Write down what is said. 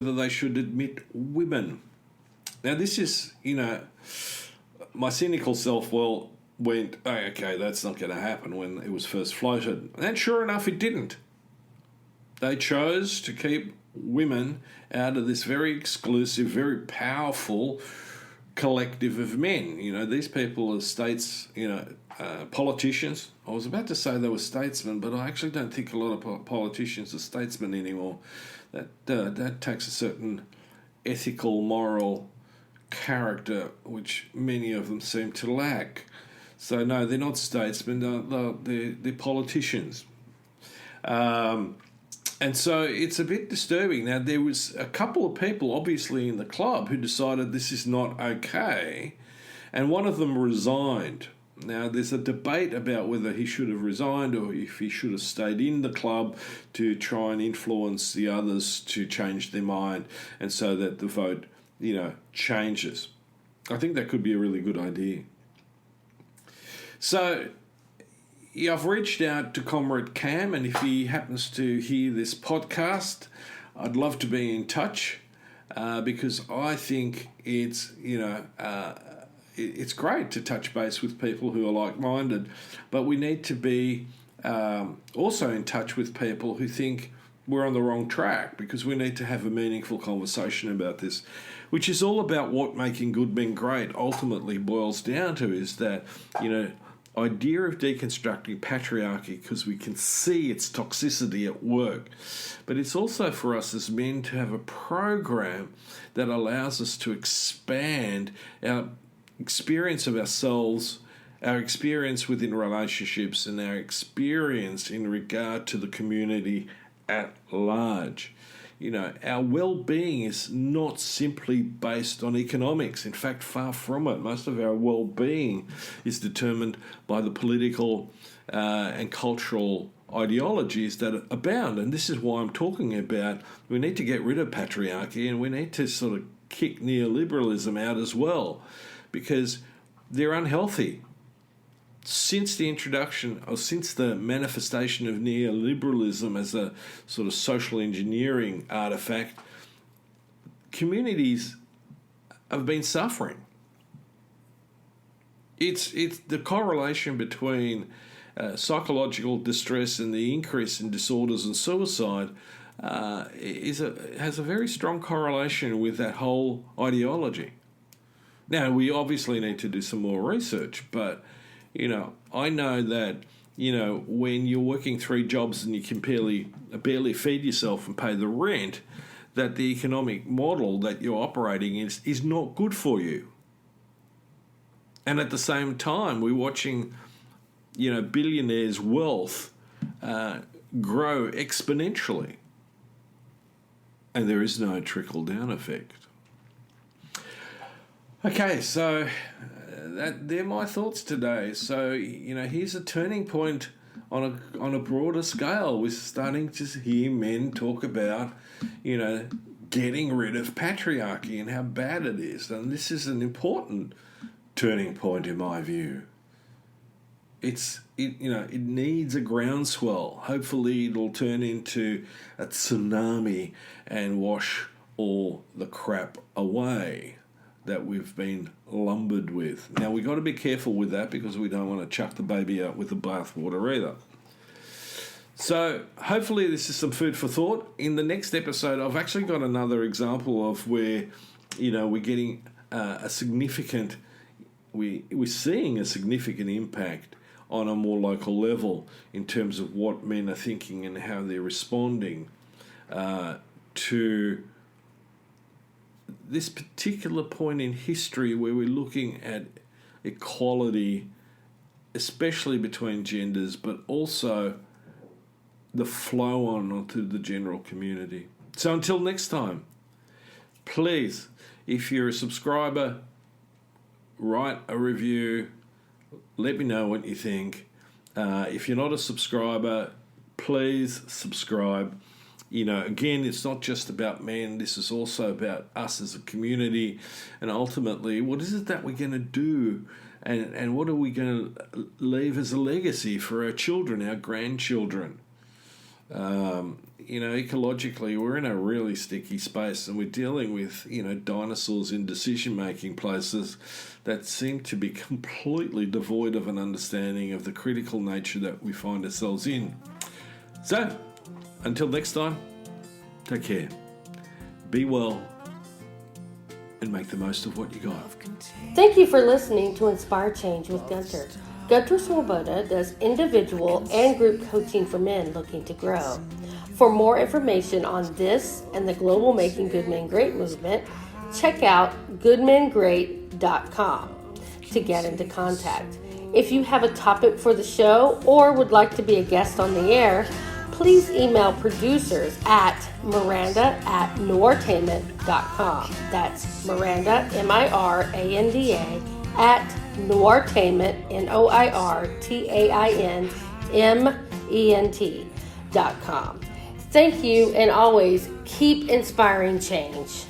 whether they should admit women. Now, this is, my cynical self, went, oh, okay, that's not going to happen when it was first floated. And sure enough, it didn't. They chose to keep women out of this very exclusive, very powerful collective of men. These people are politicians. I was about to say they were statesmen, but I actually don't think a lot of politicians are statesmen anymore. That takes a certain ethical, moral character, which many of them seem to lack. So no, they're not statesmen. They're politicians. And so it's a bit disturbing. Now, there was a couple of people, obviously, in the club who decided this is not okay, and one of them resigned. Now, there's a debate about whether he should have resigned or if he should have stayed in the club to try and influence the others to change their mind and so that the vote, changes. I think that could be a really good idea. So, I've reached out to Comrade Cam, and if he happens to hear this podcast, I'd love to be in touch because I think it's great to touch base with people who are like-minded, but we need to be also in touch with people who think we're on the wrong track, because we need to have a meaningful conversation about this, which is all about what making good men great ultimately boils down to, is that, idea of deconstructing patriarchy, because we can see its toxicity at work. But it's also for us as men to have a program that allows us to expand our experience of ourselves, our experience within relationships, and our experience in regard to the community at large. Our well-being is not simply based on economics. In fact, far from it. Most of our well-being is determined by the political and cultural ideologies that abound. And this is why I'm talking about we need to get rid of patriarchy, and we need to sort of kick neoliberalism out as well, because they're unhealthy. Since the introduction, or since the manifestation of neoliberalism as a sort of social engineering artifact, communities have been suffering. It's the correlation between psychological distress and the increase in disorders and suicide has a very strong correlation with that whole ideology. Now, we obviously need to do some more research, but I know that, when you're working 3 jobs and you can barely feed yourself and pay the rent, that the economic model that you're operating is not good for you. And at the same time, we're watching, billionaires' wealth grow exponentially. And there is no trickle-down effect. Okay, so they're my thoughts today. So, here's a turning point on a broader scale. We're starting to hear men talk about, getting rid of patriarchy and how bad it is. And this is an important turning point in my view. It needs a groundswell. Hopefully it'll turn into a tsunami and wash all the crap away that we've been lumbered with. Now, we've got to be careful with that, because we don't want to chuck the baby out with the bathwater either. So hopefully this is some food for thought. In the next episode, I've actually got another example of where, we're getting we're seeing a significant impact on a more local level in terms of what men are thinking and how they're responding to this particular point in history where we're looking at equality, especially between genders, but also the flow on onto the general community. So until next time, please, if you're a subscriber, write a review, let me know what you think. If you're not a subscriber, please subscribe. Again, it's not just about men. This is also about us as a community. And ultimately, what is it that we're going to do? And what are we going to leave as a legacy for our children, our grandchildren? Ecologically, we're in a really sticky space, and we're dealing with, dinosaurs in decision-making places that seem to be completely devoid of an understanding of the critical nature that we find ourselves in. So, until next time, take care, be well, and make the most of what you got. Thank you for listening to Inspire Change with Gunter. Gunter Swoboda does individual and group coaching for men looking to grow. For more information on this and the global Making Good Men Great movement, check out goodmengreat.com to get into contact. If you have a topic for the show or would like to be a guest on the air, please email producers at miranda@noirtainment.com. That's Miranda, Miranda, at noirtainment, noirtainment.com. Thank you, and always keep inspiring change.